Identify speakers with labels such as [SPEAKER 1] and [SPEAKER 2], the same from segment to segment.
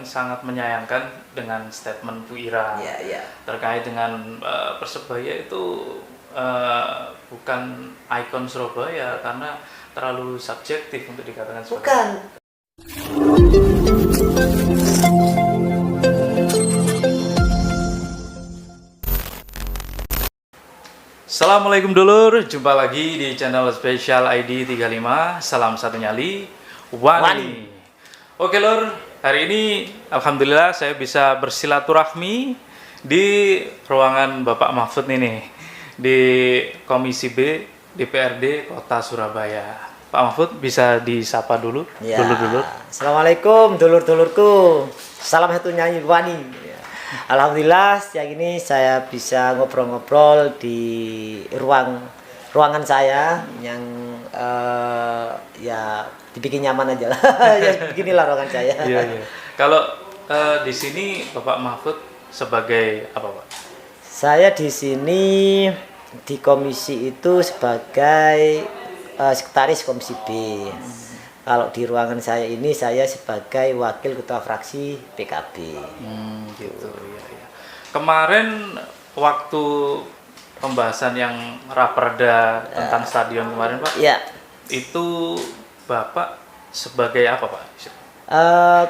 [SPEAKER 1] sangat menyayangkan dengan statement Bu Ira terkait dengan Persebaya itu bukan ikon Surabaya karena terlalu subjektif untuk dikatakan seperti
[SPEAKER 2] Bukan.
[SPEAKER 1] Assalamualaikum dulur, jumpa lagi di channel spesial ID 35. Salam satu nyali, Wani. Oke lur, hari ini alhamdulillah saya bisa bersilaturahmi di ruangan Bapak Mahfud nih, di Komisi B DPRD Kota Surabaya. Pak Mahfud bisa disapa dulu,
[SPEAKER 2] Ya.
[SPEAKER 1] dulur-dulur.
[SPEAKER 2] Assalamualaikum dulur-dulurku. Salam satu nyanyi Wani. Alhamdulillah siang ini saya bisa ngobrol-ngobrol di ruangan saya yang ya dibikin nyaman aja lah. Ya beginilah ruangan saya.
[SPEAKER 1] Iya. Kalau di sini Bapak Mahfud sebagai apa, Pak?
[SPEAKER 2] Saya di sini di komisi itu sebagai sekretaris Komisi B. Kalau di ruangan saya ini saya sebagai wakil ketua fraksi PKB.
[SPEAKER 1] Gitu ya. Kemarin waktu pembahasan yang raperda tentang stadion kemarin, Pak.
[SPEAKER 2] Ya.
[SPEAKER 1] Itu Bapak sebagai apa, Pak?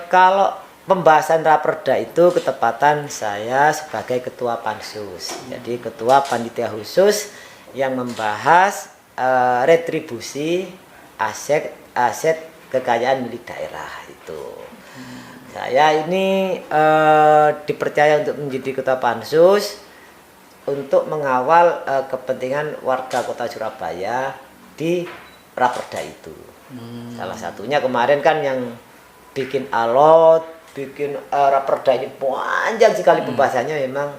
[SPEAKER 2] Kalau pembahasan raperda itu ketepatan saya sebagai ketua pansus. Jadi ketua panitia khusus yang membahas retribusi aset kekayaan milik daerah itu. Saya ini dipercaya untuk menjadi ketua pansus untuk mengawal kepentingan warga kota Surabaya di raperda itu. Salah satunya kemarin kan yang bikin alot, bikin raperda ini panjang sekali pembahasannya, memang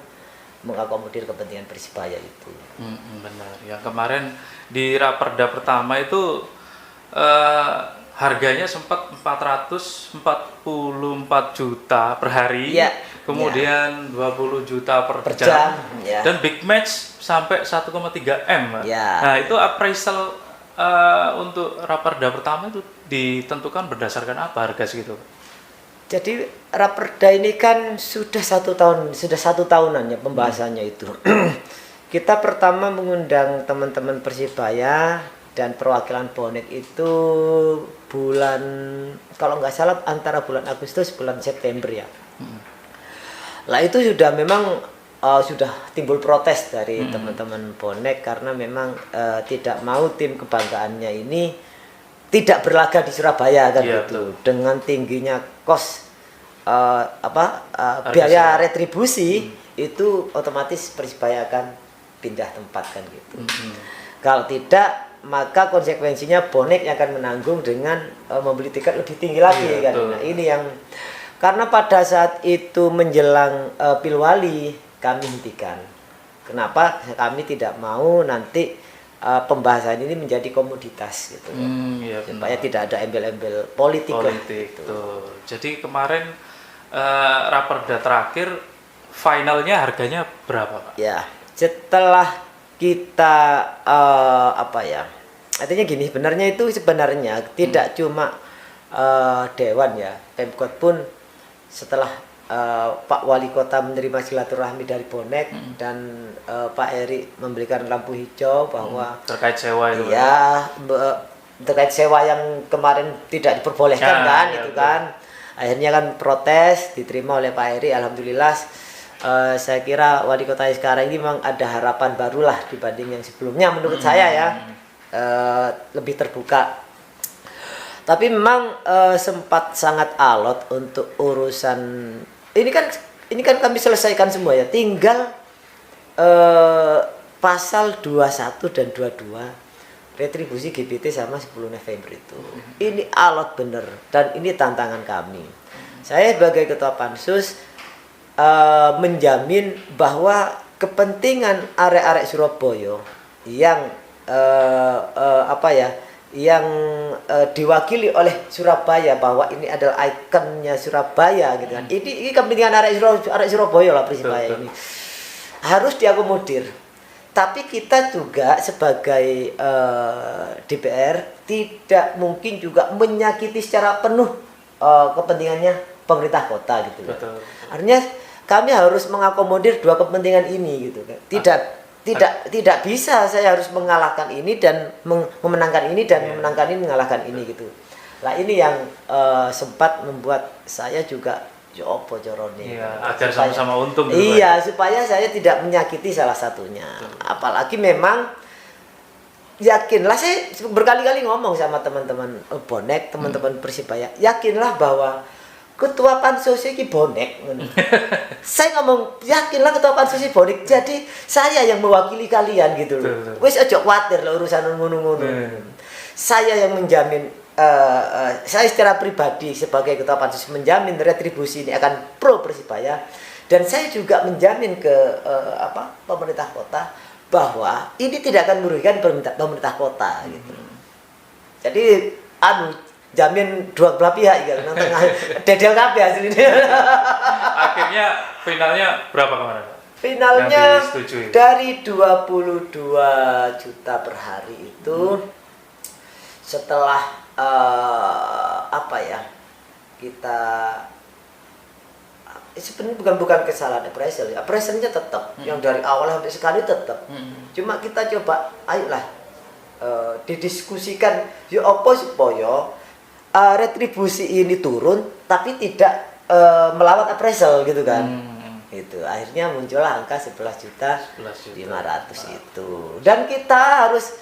[SPEAKER 2] mengakomodir kepentingan Persibaya itu.
[SPEAKER 1] Benar. Ya kemarin di raperda pertama itu harganya sempat 444 juta per hari,
[SPEAKER 2] ya,
[SPEAKER 1] kemudian 20 juta per
[SPEAKER 2] per
[SPEAKER 1] jam,
[SPEAKER 2] jam ya.
[SPEAKER 1] Dan big match sampai 1,3 M.
[SPEAKER 2] Ya.
[SPEAKER 1] Nah itu appraisal untuk raperda pertama itu ditentukan berdasarkan apa harga segitu?
[SPEAKER 2] Jadi raperda ini kan sudah satu tahunan ya pembahasannya itu. Kita pertama mengundang teman-teman Persibaya dan perwakilan bonek itu bulan, kalau nggak salah antara bulan Agustus bulan September ya. Lah itu sudah memang sudah timbul protes dari teman-teman bonek karena memang tidak mau tim kebanggaannya ini tidak berlaga di Surabaya kan gitu. Dengan tingginya kos biaya retribusi itu otomatis Persibaya akan pindah tempat kan gitu. Kalau tidak maka konsekuensinya bonek yang akan menanggung dengan membeli tiket lebih tinggi lagi kan. Nah, ini yang karena pada saat itu menjelang Pilwali kami hentikan. Kenapa? Kami tidak mau nanti pembahasan ini menjadi komoditas gitu. Supaya tidak ada embel-embel politik
[SPEAKER 1] gitu. Jadi kemarin raperda terakhir finalnya harganya berapa, Pak?
[SPEAKER 2] Ya, setelah kita artinya gini, sebenarnya tidak cuma Dewan ya, Pemkot pun setelah Pak Wali Kota menerima silaturahmi dari bonek dan Pak Eri memberikan lampu hijau bahwa
[SPEAKER 1] terkait sewa itu
[SPEAKER 2] ya, terkait sewa yang kemarin tidak diperbolehkan itu kan, akhirnya kan protes diterima oleh Pak Eri. Alhamdulillah. Saya kira wali kota sekarang ini memang ada harapan barulah dibanding yang sebelumnya menurut saya ya, lebih terbuka. Tapi memang sempat sangat alot untuk urusan ini kan kami selesaikan semua ya, tinggal pasal 21 dan 22 retribusi GPT sama 10 November itu. Ini alot bener dan ini tantangan kami. Saya sebagai ketua pansus menjamin bahwa kepentingan arek-arek Surabaya yang yang diwakili oleh Surabaya, bahwa ini adalah ikonnya Surabaya gitu kan. Ini kepentingan arek Surabaya lah Persibaya ini harus diakomodir. Tapi kita juga sebagai DPR tidak mungkin juga menyakiti secara penuh kepentingannya pemerintah kota gitu loh.
[SPEAKER 1] Betul.
[SPEAKER 2] Artinya kami harus mengakomodir dua kepentingan ini gitu kan. Tidak bisa saya harus mengalahkan ini dan memenangkan ini dan memenangkan ini mengalahkan ini gitu. Lah ini yang sempat membuat saya juga opo corone.
[SPEAKER 1] Iya, agar sama-sama untung gitu.
[SPEAKER 2] Iya, supaya saya tidak menyakiti salah satunya. Apalagi memang yakinlah, saya berkali-kali ngomong sama teman-teman bonek, teman-teman Persibaya, yakinlah bahwa ketua pansus ini bonek. Saya ngomong yakinlah ketua pansus ini bonek, jadi saya yang mewakili kalian gitu loh. Wis aja khawatir lah urusan ngono-ngono. Saya yang menjamin, saya secara pribadi sebagai ketua pansus menjamin retribusi ini akan pro Persibaya, dan saya juga menjamin ke pemerintah kota bahwa ini tidak akan merugikan pemerintah kota gitu. Jadi jamin dua belah pihak gitu. Dedel kabeh hasilnya.
[SPEAKER 1] Akhirnya finalnya berapa kemarin?
[SPEAKER 2] Finalnya dari 22 juta per hari itu setelah kita sebenarnya bukan kesalahan appraisal ya, appraisalnya tetap yang dari awal sampai sekali tetap. Cuma kita coba ayolah didiskusikan ya apa supaya retribusi ini turun tapi tidak melawan appraisal gitu kan. Itu akhirnya muncullah angka 11.500.000 itu. Dan kita harus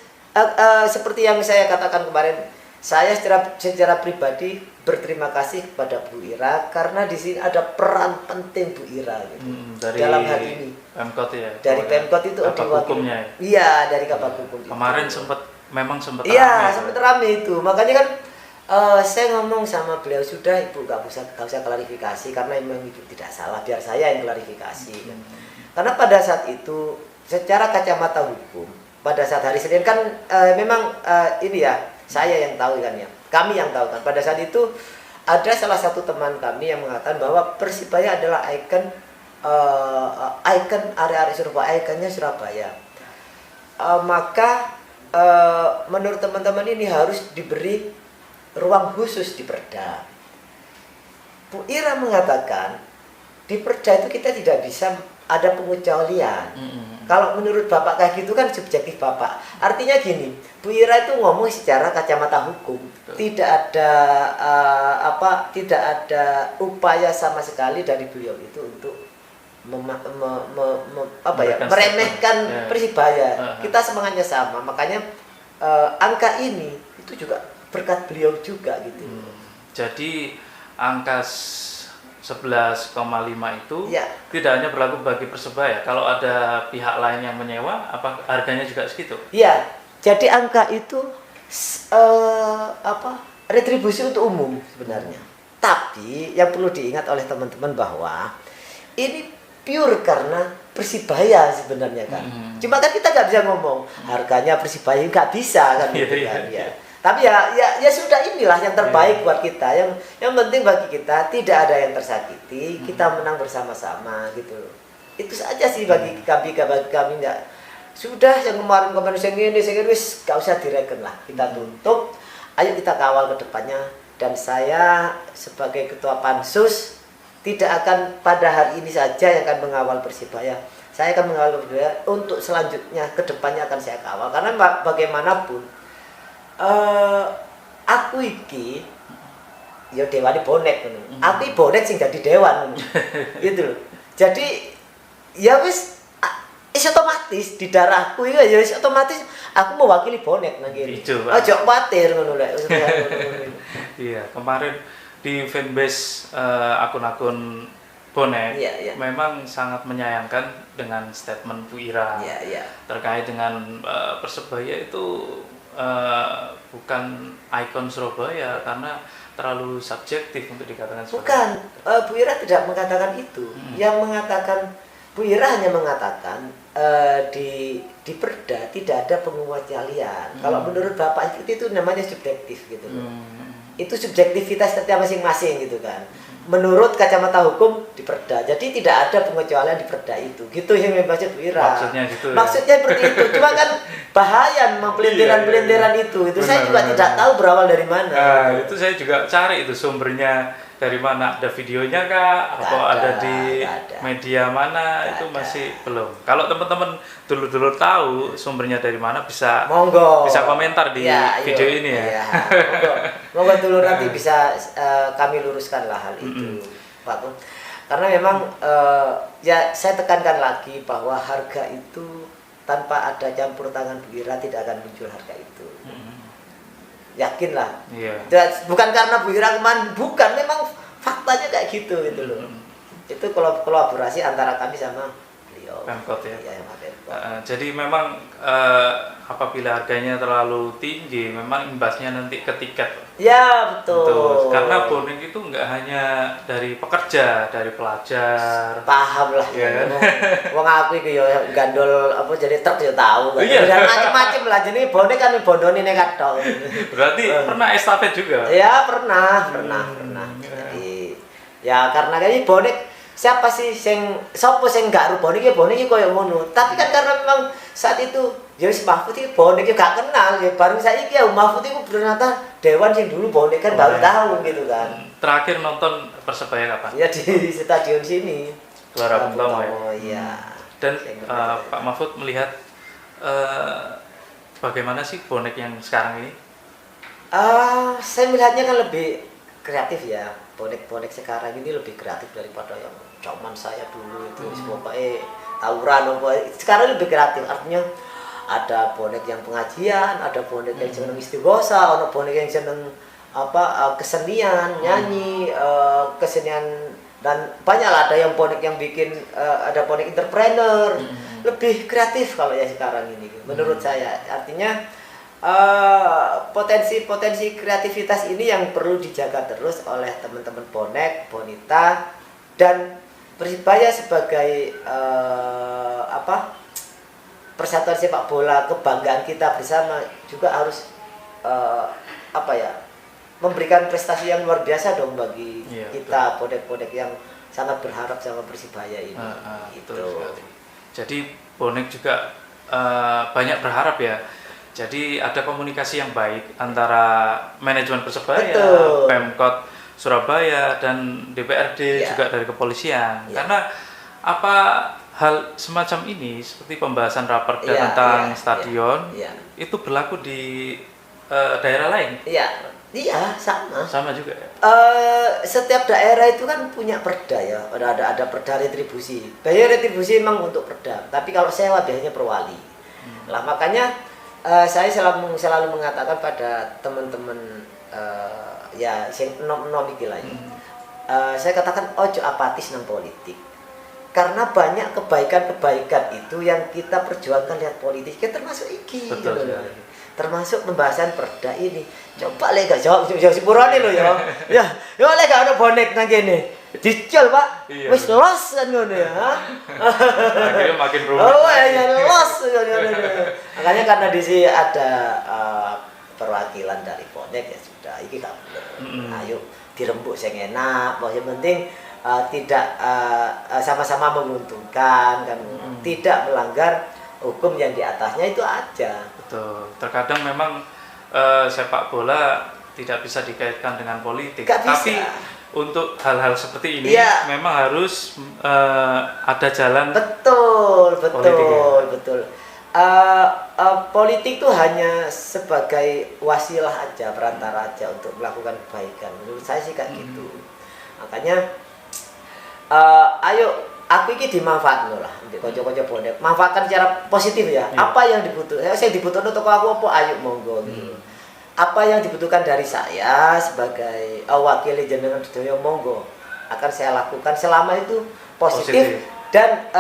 [SPEAKER 2] seperti yang saya katakan kemarin, saya secara pribadi berterima kasih kepada Bu Ira karena di sini ada peran penting Bu Ira gitu. Dalam hal ini.
[SPEAKER 1] Pemkot ya.
[SPEAKER 2] Dari Pemkot itu
[SPEAKER 1] hukumnya.
[SPEAKER 2] Iya, dari Kabak Hukum.
[SPEAKER 1] Kemarin sempat ramai.
[SPEAKER 2] Iya, sempat ramai itu. Makanya kan saya ngomong sama beliau, sudah Ibu gak usah klarifikasi karena memang Ibu tidak salah, biar saya yang klarifikasi. Karena pada saat itu secara kacamata hukum, pada saat hari Senin kan memang ini ya, saya yang tahu kan ya, kami yang tahu kan. Pada saat itu ada salah satu teman kami yang mengatakan bahwa Persibaya adalah ikon area-area Surabaya, ikonnya Surabaya. Maka menurut teman-teman ini harus diberi ruang khusus di Perda. Bu Ira mengatakan di Perda itu kita tidak bisa ada pengecualian. Kalau menurut Bapak kayak gitu kan subjektif Bapak. Artinya gini, Bu Ira itu ngomong secara kacamata hukum. Tidak ada tidak ada upaya sama sekali dari beliau itu untuk meremehkan Persibaya. Kita semangatnya sama. Makanya angka ini itu juga berkat beliau juga gitu.
[SPEAKER 1] Jadi angka 11,5 itu tidak hanya berlaku bagi Persebaya. Kalau ada pihak lain yang menyewa, apa harganya juga segitu?
[SPEAKER 2] Iya. Jadi angka itu retribusi untuk umum sebenarnya. Tapi yang perlu diingat oleh teman-teman bahwa ini pure karena Persibaya sebenarnya kan. Cuma kan kita nggak bisa ngomong harganya Persibaya, nggak bisa kan gitu kan ya. Tapi ya sudah, inilah yang terbaik buat kita. Yang penting bagi kita tidak ada yang tersakiti, kita menang bersama-sama gitu loh. Itu saja sih bagi kami nggak. Sudah yang kemarin saya ini wis gak usah direken lah. Kita tutup, ayo kita kawal ke depannya. Dan saya sebagai ketua pansus tidak akan pada hari ini saja yang akan mengawal Persibaya. Saya akan mengawal Persibaya untuk selanjutnya ke depannya akan saya kawal, karena bagaimanapun aku iki ya dewane bonek ngono. Aku iki bonek sing dadi dewan ngono. Gitu loh. Jadi ya wis otomatis di darahku ya wis otomatis aku mewakili bonek nang kene. Aja kuwatir ngono lek.
[SPEAKER 1] Iya, kemarin di fanbase akun-akun bonek memang sangat menyayangkan dengan statement Bu Ira terkait dengan Persebaya itu bukan ikon Surabaya karena terlalu subjektif untuk dikatakan seperti
[SPEAKER 2] bukan itu. Bu Ira tidak mengatakan itu. Yang mengatakan Bu Ira hanya mengatakan di Perda tidak ada pengecualian. Kalau menurut Bapak itu namanya subjektif gitu loh. Itu subjektivitas setiap masing-masing gitu kan. Menurut kacamata hukum di Perda, jadi tidak ada pengecualian di Perda itu, gitu yang membaca Bu Ira.
[SPEAKER 1] Maksudnya gitu.
[SPEAKER 2] Maksudnya seperti itu. Cuma kan bahaya pelintiran-pelintiran itu. Saya juga tidak tahu berawal dari mana.
[SPEAKER 1] Nah, itu saya juga cari itu sumbernya dari mana? Ada videonya kah? Atau ada di
[SPEAKER 2] nggak ada.
[SPEAKER 1] media mana?
[SPEAKER 2] Nggak
[SPEAKER 1] Itu
[SPEAKER 2] ada.
[SPEAKER 1] masih belum. Kalau teman-teman dulu-dulu tahu sumbernya dari mana, bisa
[SPEAKER 2] Monggo.
[SPEAKER 1] bisa komentar di
[SPEAKER 2] Iya,
[SPEAKER 1] video
[SPEAKER 2] iya,
[SPEAKER 1] ini ya.
[SPEAKER 2] iya. Monggo dulu nanti bisa kami luruskan lah hal itu, Pak Kun. Karena memang ya saya tekankan lagi bahwa harga itu tanpa ada campur tangan Bu Ira tidak akan muncul harga itu. Yakinlah.
[SPEAKER 1] Iya.
[SPEAKER 2] Bukan karena Bu Ira kemarin, bukan, memang faktanya kayak gitu gitu loh. Itu kolaborasi antara kami sama beliau.
[SPEAKER 1] Pemkot ya.
[SPEAKER 2] Iya, sama Pemkot.
[SPEAKER 1] Jadi memang apabila harganya terlalu tinggi, memang imbasnya nanti ke tiket.
[SPEAKER 2] Ya, betul.
[SPEAKER 1] Karena bonek itu nggak hanya dari pekerja, dari pelajar.
[SPEAKER 2] Paham lah.
[SPEAKER 1] Iya kan?
[SPEAKER 2] Wong aku iki ya gandol apa jadi truk ya tahu kan.
[SPEAKER 1] Iya.
[SPEAKER 2] Dan macam-macam lah, jadi bonek kan bondone nek kathok.
[SPEAKER 1] Berarti pernah estafet juga?
[SPEAKER 2] Ya, pernah. Jadi ya karena kayak bonek, siapa sih sapa sing gak ru bonek ya bonek iki koyo ngono. Tapi kan karena memang saat itu ya wis Mahfud iki bonek ya gak kenal ya, baru saiki ya Mahfud iku ternyata dewan sing dulu bonek kan baru tahu gitu kan.
[SPEAKER 1] Terakhir nonton Persebaya kapan?
[SPEAKER 2] Ya di stadion sini.
[SPEAKER 1] Gelora Bung Tomo ya.
[SPEAKER 2] Oh iya.
[SPEAKER 1] Dan Pak Mahfud melihat bagaimana sih bonek yang sekarang ini?
[SPEAKER 2] Saya melihatnya kan lebih kreatif ya. Bonek-bonek sekarang ini lebih kreatif daripada yang zaman saya dulu itu. Pokoknya tawuran apa. Sekarang lebih kreatif, artinya ada bonek yang pengajian, ada bonek yang seneng istighosa, ada bonek yang seneng kesenian, nyanyi, kesenian, dan banyak lah, ada yang bonek yang bikin ada bonek entrepreneur. Lebih kreatif kalau ya sekarang ini menurut saya. Artinya potensi kreativitas ini yang perlu dijaga terus oleh teman-teman bonek, bonita, dan Persibaya sebagai persatuan sepak bola kebanggaan kita bersama juga harus memberikan prestasi yang luar biasa dong bagi kita bonek-bonek yang sangat berharap sama Persibaya ini.
[SPEAKER 1] Betul sekali. Jadi bonek juga banyak berharap ya. Jadi ada komunikasi yang baik antara manajemen Persebaya,
[SPEAKER 2] betul,
[SPEAKER 1] Pemkot Surabaya, dan DPRD juga dari kepolisian. Karena hal semacam ini seperti pembahasan raperda tentang stadion itu berlaku di daerah lain.
[SPEAKER 2] Iya, sama.
[SPEAKER 1] Sama juga ya.
[SPEAKER 2] Setiap daerah itu kan punya perda ya. Ada perda retribusi. Bayar retribusi memang untuk perda, tapi kalau sewa biasanya perwali. Lah makanya saya selalu mengatakan pada teman-teman ya sing nom-nom iki lah. Saya katakan ojo apatis nang politik. Karena banyak kebaikan-kebaikan itu yang kita perjuangkan lihat politik, ya termasuk iki.
[SPEAKER 1] Betul,
[SPEAKER 2] gitu. Termasuk pembahasan perda ini. Coba lek gak jawab sepurane lho ya. Ya, yo lek gak ono bonek nang kene. Dicol, Pak. Wis los kan ngono ya.
[SPEAKER 1] Akhirnya makin rumit.
[SPEAKER 2] Oh, ya los. Makanya karena di sini ada perwakilan dari bonek ya sudah iki gak bener. Ayo dirembuk sing enak, yang penting tidak sama-sama menguntungkan kan, tidak melanggar hukum yang di atasnya, itu aja.
[SPEAKER 1] Betul. Terkadang memang sepak bola tidak bisa dikaitkan dengan politik.
[SPEAKER 2] Gak bisa.
[SPEAKER 1] Tapi untuk hal-hal seperti ini memang harus ada jalan.
[SPEAKER 2] Betul.
[SPEAKER 1] Politik,
[SPEAKER 2] Betul. Politik itu hanya sebagai wasilah aja, perantara aja untuk melakukan kebaikan. Menurut saya sih kayak gitu. Makanya ayo aku ini dimanfaatkan lah untuk kocok-kocok bonek, manfaatkan secara positif ya. Apa yang dibutuhkan, saya dibutuhkan untuk aku apa, ayo monggo gitu. Apa yang dibutuhkan dari saya sebagai wakil jenengan sedaya, monggo akan saya lakukan selama itu positif. Dan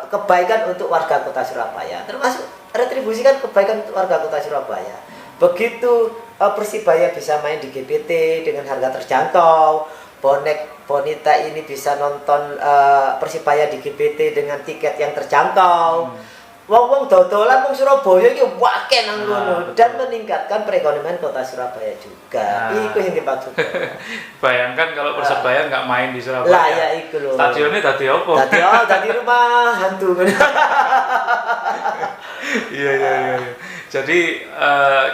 [SPEAKER 2] kebaikan untuk warga kota Surabaya, termasuk retribusi kan kebaikan untuk warga kota Surabaya. Begitu Persibaya bisa main di GPT dengan harga terjangkau, bonek bonita ini bisa nonton Persibaya di GPT dengan tiket yang terjangkau. Wong-wong dodolan wong Surabaya iki akeh nang ngono, dan meningkatkan perekonomian kota Surabaya juga. Iku yang dimaksud.
[SPEAKER 1] Bayangkan kalau Persebaya nggak main di Surabaya.
[SPEAKER 2] Lah ya iku lho.
[SPEAKER 1] Stadionnya tadi apa?
[SPEAKER 2] Tadi rumah hantu.
[SPEAKER 1] Iya. Jadi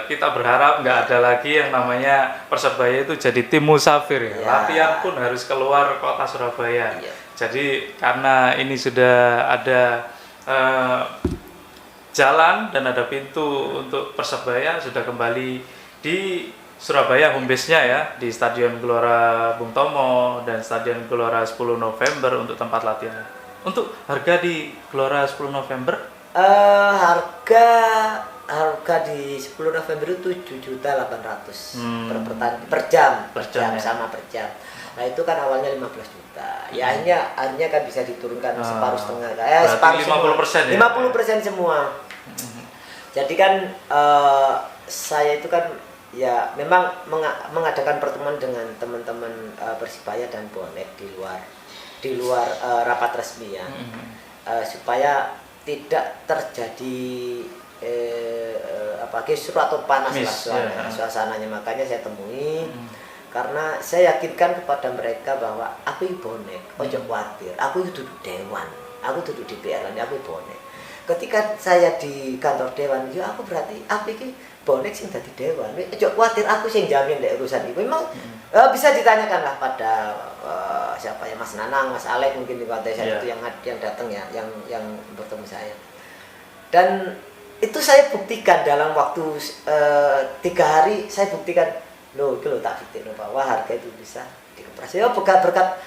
[SPEAKER 1] kita berharap nggak ada lagi yang namanya Persebaya itu jadi tim musafir ya.
[SPEAKER 2] Ya.
[SPEAKER 1] Latihan pun harus keluar kota Surabaya.
[SPEAKER 2] Iya.
[SPEAKER 1] Jadi karena ini sudah ada jalan dan ada pintu untuk Persebaya sudah kembali di Surabaya home base-nya ya, di Stadion Gelora Bung Tomo dan Stadion Gelora 10 November untuk tempat latihan. Untuk harga di Gelora 10 November
[SPEAKER 2] Harga di 10 November itu 7.800.000 per jam,
[SPEAKER 1] ya.
[SPEAKER 2] Sama per jam. Nah itu kan awalnya 15 juta. Ya akhirnya kan bisa diturunkan separuh setengah.
[SPEAKER 1] Berarti
[SPEAKER 2] Separuh
[SPEAKER 1] 50% ya?
[SPEAKER 2] 50% semua. Jadi kan saya itu kan ya memang mengadakan pertemuan dengan teman-teman Persibaya dan bonek di luar rapat resmi ya. Supaya tidak terjadi kisruh atau panas lah suasananya. Makanya saya temui karena saya yakinkan kepada mereka bahwa aku bonek, ojo khawatir, aku itu duduk dewan, aku duduk DPR, aku bonek. Ketika saya di kantor dewan, ya aku berarti aku ini bonek sing dadi dewan. Ojo khawatir, aku sing jamin dek urusan itu. Memang bisa ditanyakan lah pada siapa ya, Mas Nanang, Mas Alek mungkin di pantai saya itu yang datang ya, yang bertemu saya. Dan itu saya buktikan dalam waktu 3 hari, saya buktikan loh itu loh tak buktiin bahwa harga itu bisa dikoperasi. Ya berkat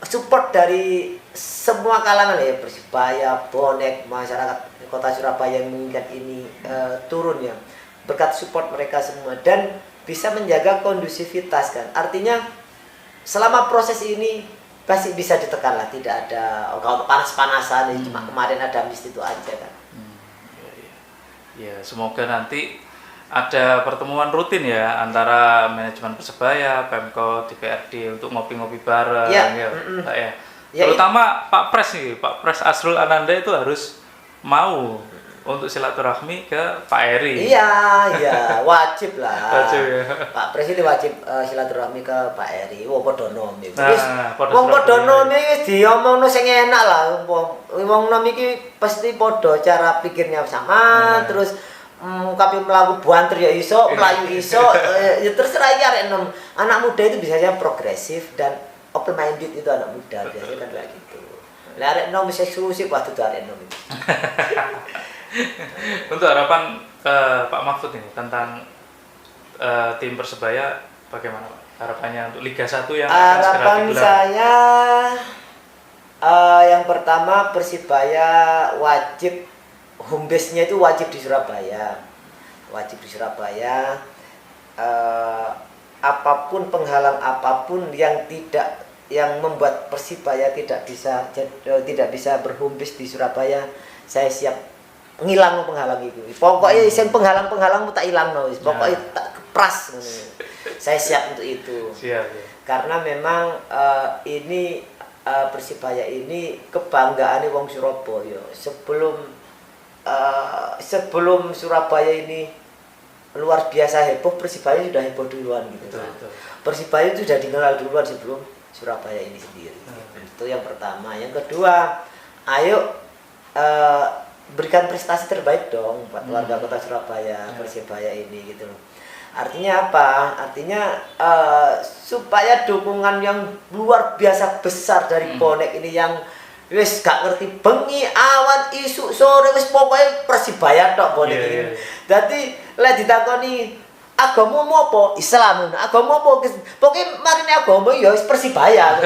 [SPEAKER 2] support dari semua kalangan ya, Persibaya, bonek, masyarakat kota Surabaya yang menginginkan ini turun ya, berkat support mereka semua dan bisa menjaga kondusivitas kan. Artinya selama proses ini pasti bisa ditekan lah, tidak ada kalau panas-panasan cuma kemarin ada mist itu aja kan.
[SPEAKER 1] Ya, semoga nanti ada pertemuan rutin ya antara manajemen Persebaya, Pemkot, DPRD untuk ngopi-ngopi bareng ya. Pak ya. Terutama Pak Pres nih, Pak Pres Asrul Ananda itu harus mau untuk silaturahmi ke Pak Eri.
[SPEAKER 2] Iya, wajib lah.
[SPEAKER 1] Wajib ya.
[SPEAKER 2] Pak Pres ini wajib silaturahmi ke Pak Eri. Padha nom iki.
[SPEAKER 1] Wong
[SPEAKER 2] padha nom iki diomongno sing enak lah. Wong nom iki pasti padha cara pikirnya sama, terus kabeh mlaku buanter ya iso, melayu iso, ya terserah iki arek nom. Anak muda itu biasanya progresif dan open minded itu anak muda biasanya kan kayak gitu. Lah arek nom wis eksklusif waktu itu arek nom itu.
[SPEAKER 1] Untuk harapan Pak Mahfud ini tentang tim Persebaya bagaimana Pak? Harapannya untuk Liga 1 yang akan segera digelar.
[SPEAKER 2] Harapan saya yang pertama Persibaya wajib home base-nya itu wajib di Surabaya. Wajib di Surabaya. Apapun penghalang apapun yang membuat Persibaya tidak bisa berhome base di Surabaya, saya siap ngilang penghalang itu. Pokoknya sing penghalang tak ilangno wis. Pokoknya tak kepras. Saya siap untuk itu.
[SPEAKER 1] Siap ya.
[SPEAKER 2] Karena memang ini Persibaya ini kebanggaane wong Surabaya. Sebelum Surabaya ini luar biasa heboh, Persibaya sudah heboh duluan gitu.
[SPEAKER 1] Betul.
[SPEAKER 2] Persibaya itu sudah dikenal duluan sebelum Surabaya ini sendiri. Itu yang pertama. Yang kedua, ayo berikan prestasi terbaik dong buat warga kota Surabaya, Persibaya ini gitu loh. Artinya apa? Artinya supaya dukungan yang luar biasa besar dari bonek ini yang wis gak ngerti bengi, awan, isu, sore wis pokoknya Persibaya tok bonek ini. Dadi lek ditakoni agamamu apa? Islam. Agama apa? Pokoknya marine agama ya wis Persibaya.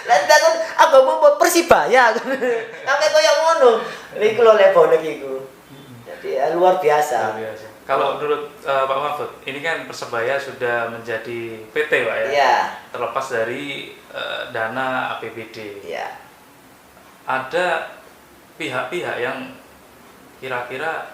[SPEAKER 2] Lek ditakon agama apa? Persibaya. Sampai koyo ngono. Iku lho lek bonek iku. Jadi luar biasa.
[SPEAKER 1] Kalau menurut Pak Mahfud, ini kan Persebaya sudah menjadi PT Pak ya?
[SPEAKER 2] Iya.
[SPEAKER 1] Terlepas dari dana APBD.
[SPEAKER 2] Iya.
[SPEAKER 1] Ada pihak-pihak yang kira-kira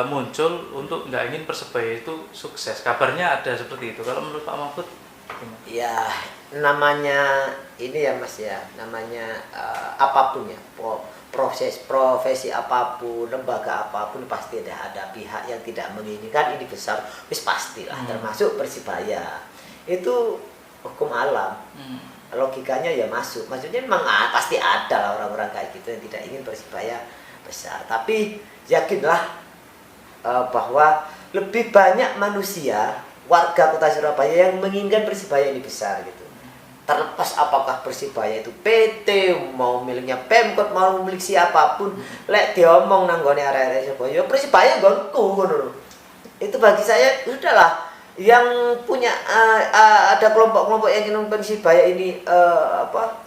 [SPEAKER 1] muncul untuk nggak ingin Persebaya itu sukses. Kabarnya ada seperti itu. Kalau menurut Pak Mahfud gimana?
[SPEAKER 2] Ya, namanya ini ya Mas ya, namanya apapun ya, profesi apapun, lembaga apapun pasti ada pihak yang tidak menginginkan ini besar, wis pastilah, termasuk Persibaya. Itu hukum alam. Logikanya ya masuk. Maksudnya memang pasti ada lah orang-orang kayak gitu yang tidak ingin Persibaya besar. Tapi yakinlah bahwa lebih banyak manusia warga kota Surabaya yang menginginkan Persibaya ini besar gitu. Terlepas apakah Persibaya itu PT, mau miliknya Pemkot, mau milik siapapun, lek diomong nanggone arek-arek Surabaya, Persibaya nggonku ngono lho. Itu bagi saya udahlah, yang punya ada kelompok-kelompok yang ingin Persibaya ini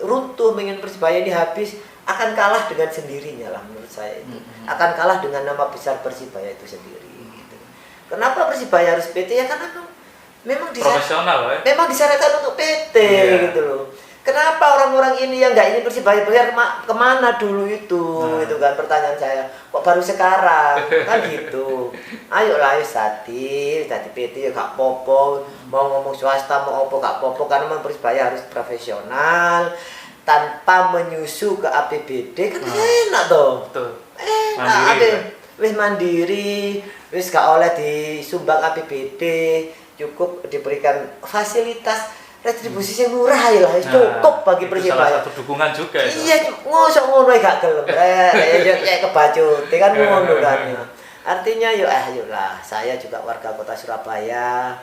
[SPEAKER 2] runtuh, ingin Persibaya ini habis, akan kalah dengan sendirinya lah menurut saya itu. Akan kalah dengan nama besar Persibaya itu sendiri gitu. Kenapa Persibaya harus PT? Ya karena memang
[SPEAKER 1] profesional,
[SPEAKER 2] memang disyaratkan untuk PT gitu loh. Kenapa orang-orang ini yang nggak ingin Persibaya bayar kemana dulu itu? Itu kan pertanyaan saya. Kok baru sekarang? Kan gitu. Ayolah tadi PT ya gak popo. Mau ngomong swasta mau apa gak popo, karena memang Persibaya harus profesional tanpa menyusu ke APBD kan enak toh.
[SPEAKER 1] Betul.
[SPEAKER 2] Enak wis mandiri, wis gak oleh disumbang APBD, cukup diberikan fasilitas retribusi yang murah ya lah, cukup bagi Persibaya.
[SPEAKER 1] Salah satu dukungan juga itu.
[SPEAKER 2] Iya, ngosok ngono gak gelem. Ya kebacut, kan ngono kan. Artinya ayolah, saya juga warga kota Surabaya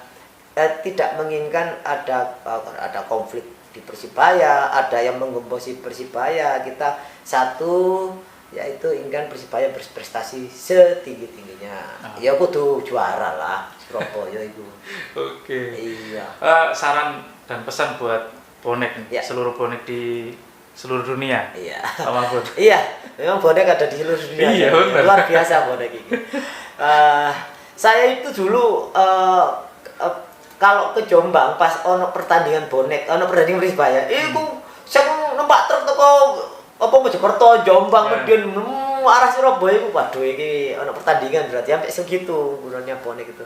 [SPEAKER 2] tidak menginginkan ada konflik di Persibaya, ada yang menggembosi Persibaya. Kita satu, yaitu inginkan Persibaya berprestasi setinggi-tingginya. Ya kudu juara lah Surabaya itu.
[SPEAKER 1] Oke.
[SPEAKER 2] Iya.
[SPEAKER 1] Saran dan pesan buat bonek, seluruh bonek di seluruh dunia.
[SPEAKER 2] Iya.
[SPEAKER 1] Pak Mahfud.
[SPEAKER 2] Iya, memang bonek ada di seluruh dunia.
[SPEAKER 1] Iya, benar.
[SPEAKER 2] Luar biasa bonek ini. Saya itu dulu kalau ke Jombang pas ono pertandingan bonek, ono pertandingan Persibaya, iku saya numpak truk teko Mojokerto, Jombang, Medion, arah Surabaya iku waduh iki ono pertandingan berarti sampai segitu gunanya bonek itu.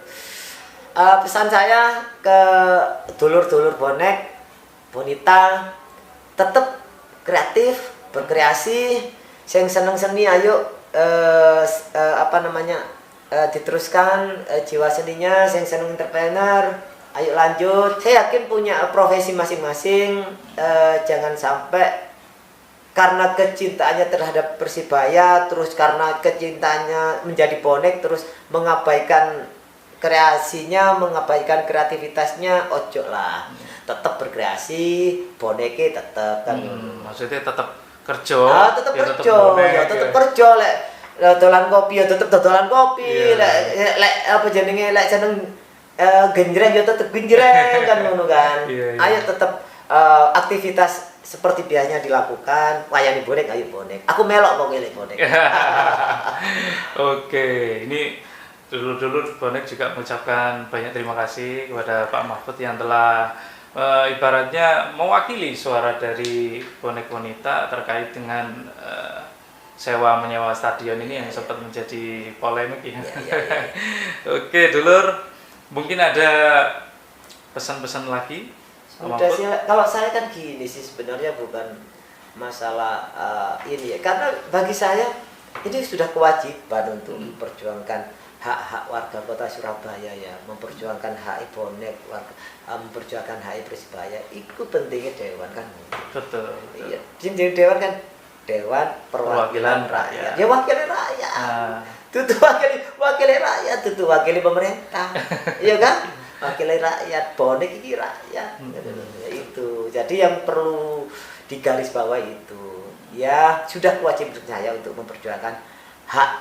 [SPEAKER 2] Pesan saya ke dulur-dulur bonek, bonita, tetap kreatif, berkreasi, yang seneng seni ayo diteruskan jiwa seninya, yang seneng entrepreneur, ayo lanjut. Saya yakin punya profesi masing-masing, jangan sampai karena kecintaannya terhadap Persibaya, terus karena kecintaannya menjadi bonek, terus mengabaikan kreasinya, mengabaikan kreativitasnya. Ojo lah, tetap berkreasi, boneke tetap kan.
[SPEAKER 1] Maksudnya tetap kerja.
[SPEAKER 2] Tetap kerja, lek dodolan kopi ya tetap dodolan kopi, lek jeneng genjreng ya tetap genjreng kan ngono kan. Ayo tetap aktivitas seperti biasanya dilakukan, wayani bonek ayo bonek. Aku melok kok ngelek bonek.
[SPEAKER 1] Oke, ini dulur-dulur bonek juga mengucapkan banyak terima kasih kepada Pak Mahfud yang telah ibaratnya mewakili suara dari bonek wanita terkait dengan sewa menyewa stadion ini yang sempat menjadi polemik ya. Oke, dulur, mungkin ada pesan-pesan lagi?
[SPEAKER 2] Udah sih, kalau saya kan gini sih sebenarnya bukan masalah ini ya, karena bagi saya ini sudah kewajiban untuk memperjuangkan hak-hak warga kota Surabaya ya, memperjuangkan hak bonek, memperjuangkan hak Persibaya. Itu pentingnya dewan kan.
[SPEAKER 1] Betul.
[SPEAKER 2] Iya, jadi dewan kan Dewan Perwakilan Rakyat. Ya wakili rakyat. Tutu wakili rakyat, tutu wakili pemerintah. Iya kan? Wakili rakyat, bonek ini rakyat. Itu. Jadi yang perlu digarisbawahi itu, ya sudah kewajiban saya untuk memperjuangkan hak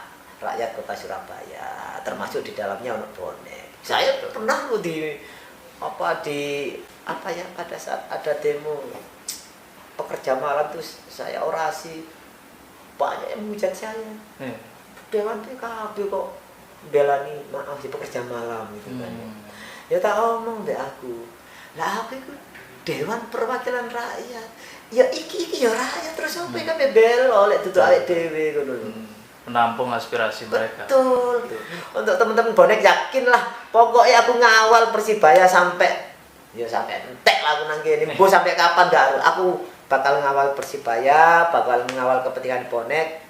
[SPEAKER 2] rakyat kota Surabaya, termasuk di dalamnya untuk bonek. Saya pernah pada saat ada demo pekerja malam tuh saya orasi, banyak yang menghujat saya. Dewan PKB kok belani maaf di pekerja malam gitu kan. Ya tak omong deh aku. Lah aku itu Dewan Perwakilan Rakyat. Ya iki ya rakyat terus apa kan belo lek dudu awake dhewe ngono lho.
[SPEAKER 1] Menampung aspirasi mereka.
[SPEAKER 2] Betul. Untuk teman-teman bonek yakinlah, pokoknya aku ngawal Persibaya sampai entek lah aku nang kene. Mbok sampai kapan dah aku bakal ngawal Persibaya, bakal ngawal kepentingan bonek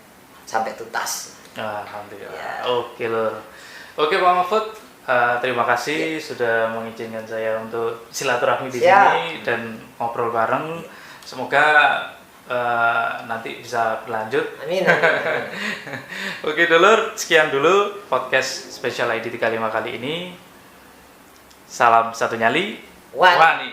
[SPEAKER 2] sampai tuntas.
[SPEAKER 1] Alhamdulillah. Ya. Oke lor. Oke Pak Mahfud, terima kasih sudah mengizinkan saya untuk silaturahmi di sini dan ngobrol bareng. Semoga nanti bisa berlanjut.
[SPEAKER 2] Amin, amin, amin.
[SPEAKER 1] Oke dulur, sekian dulu podcast Special ID 35 kali ini. Salam satu nyali,
[SPEAKER 2] Wani.
[SPEAKER 1] Wani.